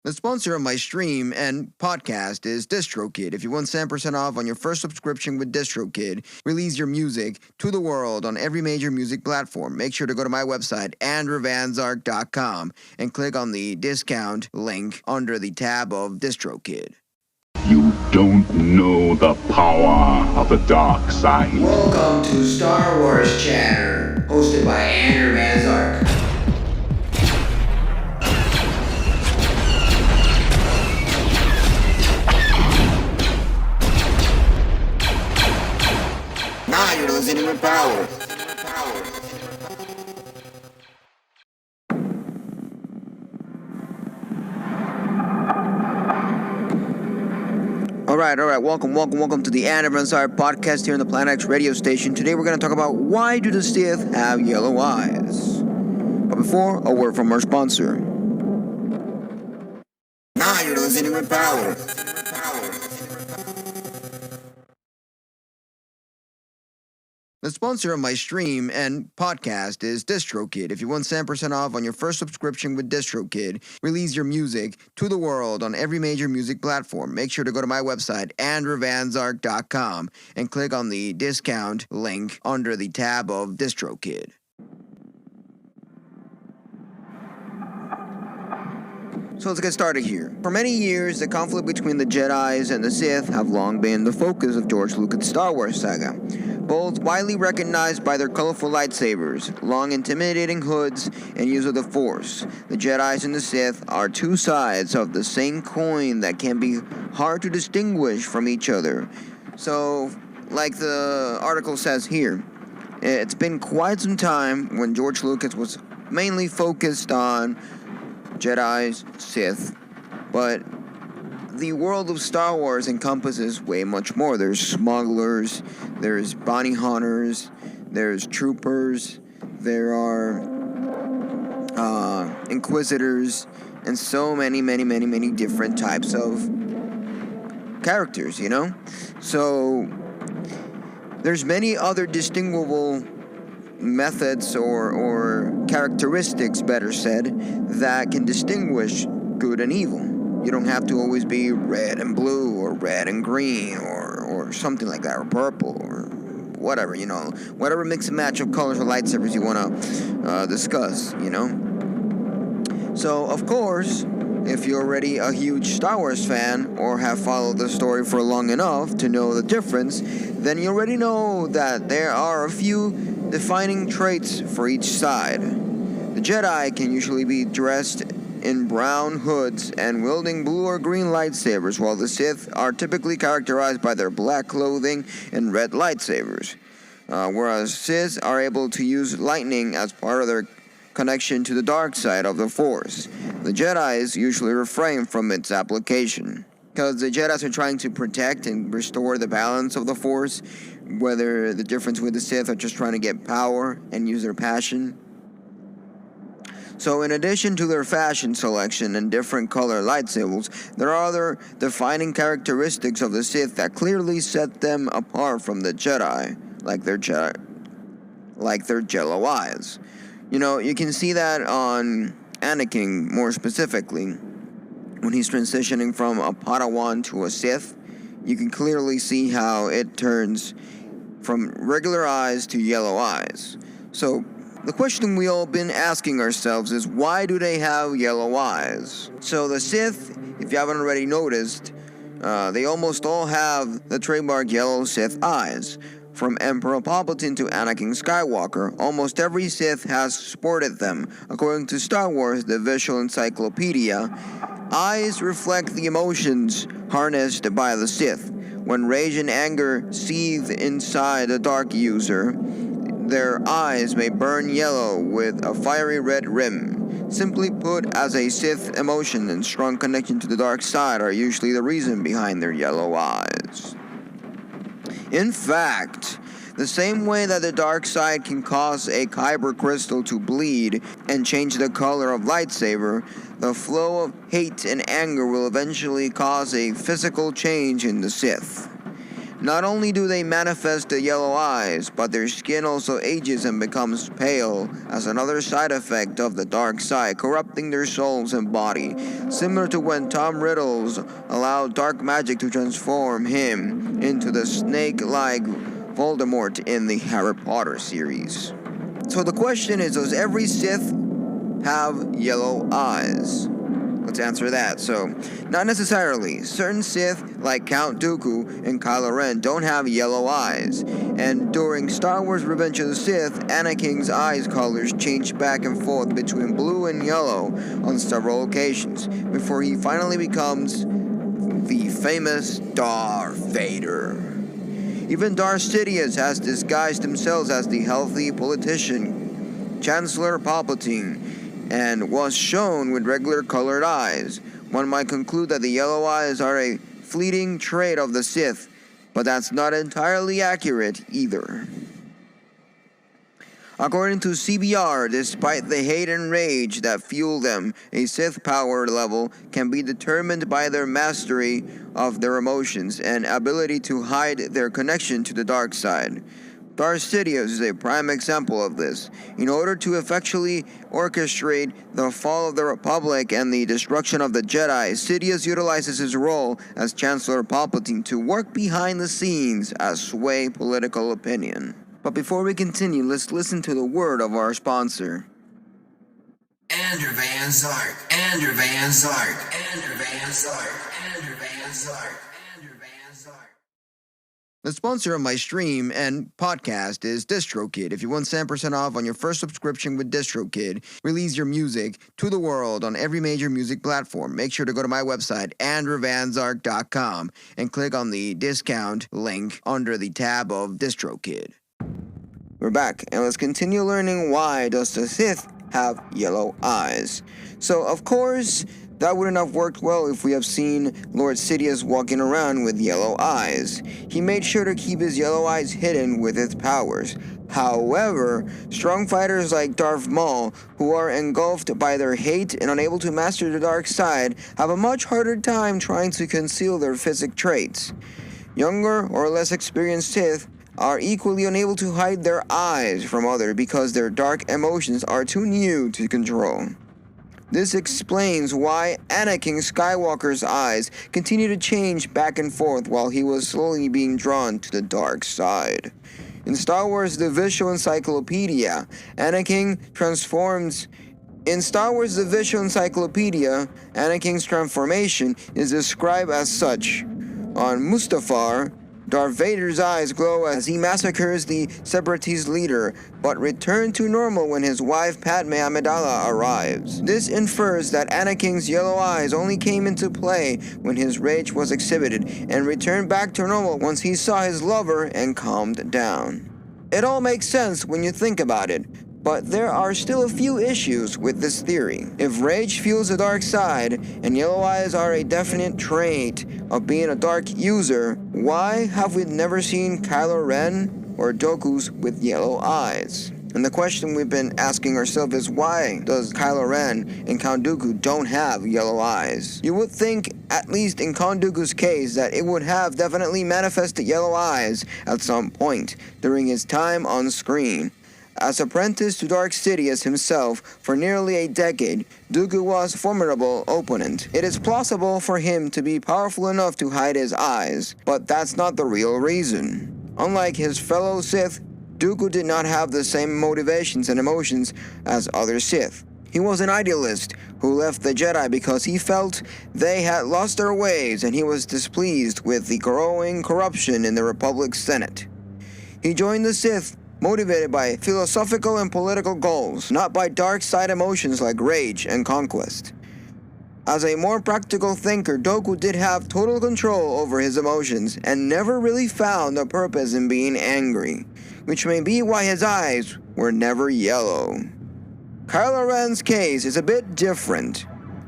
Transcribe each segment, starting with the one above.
The sponsor of my stream and podcast is DistroKid. If you want 10% off on your first subscription with DistroKid, release your music to the world on every major music platform. Make sure to go to my website, andrewvanzark.com, and click on the discount link under the tab of DistroKid. You don't know the power of the dark side. Welcome to Star Wars Chatter, hosted by Andrew Van Zark. Now you're listening with power. All right. Welcome to the Andrew Van Zark podcast here on the Planet X radio station. Today we're going to talk about why do the Sith have yellow eyes. But before, a word from our sponsor. Now you're listening with power. The sponsor of my stream and podcast is DistroKid. If you want 10% off on your first subscription with DistroKid, release your music to the world on every major music platform. Make sure to go to my website, andrewvanzark.com, and click on the discount link under the tab of DistroKid. So let's get started here. For many years, the conflict between the Jedis and the Sith have long been the focus of George Lucas' Star Wars saga. Both widely recognized by their colorful lightsabers, long intimidating hoods, and use of the Force, the Jedis and the Sith are two sides of the same coin that can be hard to distinguish from each other. So, like the article says here, it's been quite some time when George Lucas was mainly focused on Jedis, Sith, but the world of Star Wars encompasses way much more. There's smugglers, there's bounty hunters, there's troopers, there are inquisitors, and so many different types of characters, you know? So there's many other distinguishable methods or characteristics, better said, that can distinguish good and evil. You don't have to always be red and blue or red and green or something like that, or purple or whatever, you know, whatever mix and match of colors or lightsabers you want to discuss, you know. So, of course, if you're already a huge Star Wars fan or have followed the story for long enough to know the difference, then you already know that there are a few defining traits for each side. The Jedi can usually be dressed in brown hoods and wielding blue or green lightsabers, while the Sith are typically characterized by their black clothing and red lightsabers, whereas Sith are able to use lightning as part of their connection to the dark side of the Force. The Jedis usually refrain from its application, because the Jedis are trying to protect and restore the balance of the Force, whether the difference with the Sith are just trying to get power and use their passion. So in addition to their fashion selection and different color lightsabers, there are other defining characteristics of the Sith that clearly set them apart from the Jedi, like their yellow eyes. You know, you can see that on Anakin more specifically. When he's transitioning from a Padawan to a Sith, you can clearly see how it turns from regular eyes to yellow eyes. So the question we all been asking ourselves is, why do they have yellow eyes? So the Sith, if you haven't already noticed, they almost all have the trademark yellow Sith eyes. From Emperor Palpatine to Anakin Skywalker, almost every Sith has sported them. According to Star Wars, the visual encyclopedia, eyes reflect the emotions harnessed by the Sith. When rage and anger seethe inside the dark user, their eyes may burn yellow with a fiery red rim. Simply put, as a Sith, emotion and strong connection to the dark side are usually the reason behind their yellow eyes. In fact, the same way that the dark side can cause a kyber crystal to bleed and change the color of lightsaber, the flow of hate and anger will eventually cause a physical change in the Sith. Not only do they manifest the yellow eyes, but their skin also ages and becomes pale as another side effect of the dark side, corrupting their souls and body, similar to when Tom Riddle's allowed dark magic to transform him into the snake-like Voldemort in the Harry Potter series. So the question is, does every Sith have yellow eyes? Let's answer that. So, not necessarily. Certain Sith, like Count Dooku and Kylo Ren, don't have yellow eyes. And during Star Wars Revenge of the Sith, Anakin's eyes colors changed back and forth between blue and yellow on several occasions, before he finally becomes the famous Darth Vader. Even Darth Sidious has disguised themselves as the healthy politician, Chancellor Palpatine, and was shown with regular colored eyes. One might conclude that the yellow eyes are a fleeting trait of the Sith, but that's not entirely accurate either. According to CBR, despite the hate and rage that fuel them, a Sith power level can be determined by their mastery of their emotions and ability to hide their connection to the dark side. Darth Sidious is a prime example of this. In order to effectually orchestrate the fall of the Republic and the destruction of the Jedi, Sidious utilizes his role as Chancellor Palpatine to work behind the scenes as sway political opinion. But before we continue, let's listen to the word of our sponsor. Ander Van Zark, Ander Van Zark, Ander Van Zark, Ander Van Zark, Ander Van Zark. The sponsor of my stream and podcast is DistroKid. If you want 10% off on your first subscription with DistroKid, release your music to the world on every major music platform. Make sure to go to my website, andrewvanzark.com, and click on the discount link under the tab of DistroKid. We're back, and let's continue learning why does the Sith have yellow eyes. So, of course, that wouldn't have worked well if we have seen Lord Sidious walking around with yellow eyes. He made sure to keep his yellow eyes hidden with his powers. However, strong fighters like Darth Maul, who are engulfed by their hate and unable to master the dark side, have a much harder time trying to conceal their physic traits. Younger or less experienced Sith are equally unable to hide their eyes from others because their dark emotions are too new to control. This explains why Anakin Skywalker's eyes continue to change back and forth while he was slowly being drawn to the dark side. In Star Wars The Visual Encyclopedia, Anakin's transformation is described as such. On Mustafar, Darth Vader's eyes glow as he massacres the Separatist leader, but return to normal when his wife Padme Amidala arrives. This infers that Anakin's yellow eyes only came into play when his rage was exhibited, and returned back to normal once he saw his lover and calmed down. It all makes sense when you think about it, but there are still a few issues with this theory. If rage fuels the dark side, and yellow eyes are a definite trait of being a dark user, why have we never seen Kylo Ren or Dooku's with yellow eyes? And the question we've been asking ourselves is, why does Kylo Ren and Count Dooku don't have yellow eyes? You would think, at least in Count Dooku's case, that it would have definitely manifested yellow eyes at some point during his time on screen. As apprentice to Darth Sidious himself for nearly a decade, Dooku was a formidable opponent. It is plausible for him to be powerful enough to hide his eyes, but that's not the real reason. Unlike his fellow Sith, Dooku did not have the same motivations and emotions as other Sith. He was an idealist who left the Jedi because he felt they had lost their ways, and he was displeased with the growing corruption in the Republic's Senate. He joined the Sith motivated by philosophical and political goals, not by dark side emotions like rage and conquest. As a more practical thinker, Dooku did have total control over his emotions and never really found a purpose in being angry, which may be why his eyes were never yellow. Kylo Ren's case is a bit different.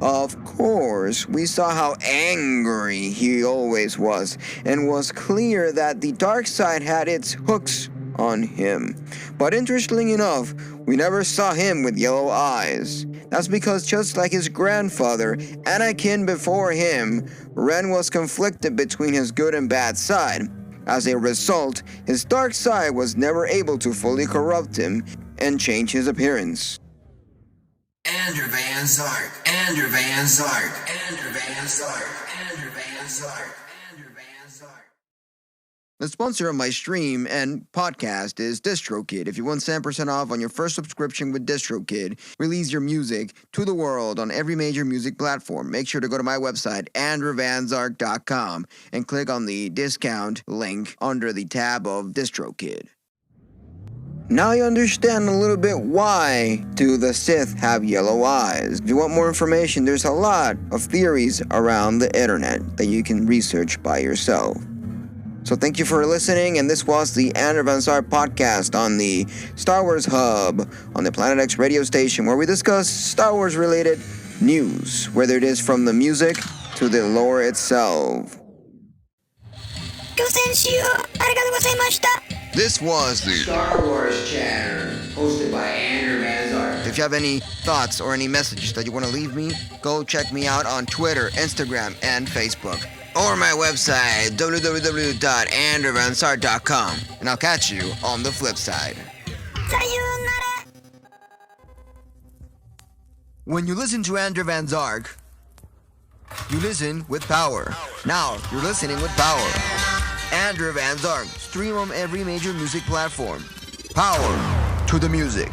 Of course, we saw how angry he always was, and was clear that the dark side had its hooks on him. But interestingly enough, we never saw him with yellow eyes. That's because just like his grandfather, Anakin before him, Ren was conflicted between his good and bad side. As a result, his dark side was never able to fully corrupt him and change his appearance. Andrew Van Zark, Andrew Van Zark, Andrew Van Zark, Andrew Van Zark, Andrew Van Zark. The sponsor of my stream and podcast is DistroKid. If you want 10% off on your first subscription with DistroKid, release your music to the world on every major music platform. Make sure to go to my website, andrewvanzark.com, and click on the discount link under the tab of DistroKid. Now you understand a little bit why do the Sith have yellow eyes. If you want more information, there's a lot of theories around the internet that you can research by yourself. So thank you for listening, and this was the Andrew Van Zark podcast on the Star Wars Hub on the Planet X radio station, where we discuss Star Wars related news, whether it is from the music to the lore itself. This was the Star Wars Chatter, hosted by Andrew Van Zark. If you have any thoughts or any messages that you want to leave me, go check me out on Twitter, Instagram, and Facebook. Or my website, www.andrewvanzark.com. And I'll catch you on the flip side. Sayonara. When you listen to Andrew Van Zark, you listen with power. Now, you're listening with power. Andrew Van Zark. Stream on every major music platform. Power to the music.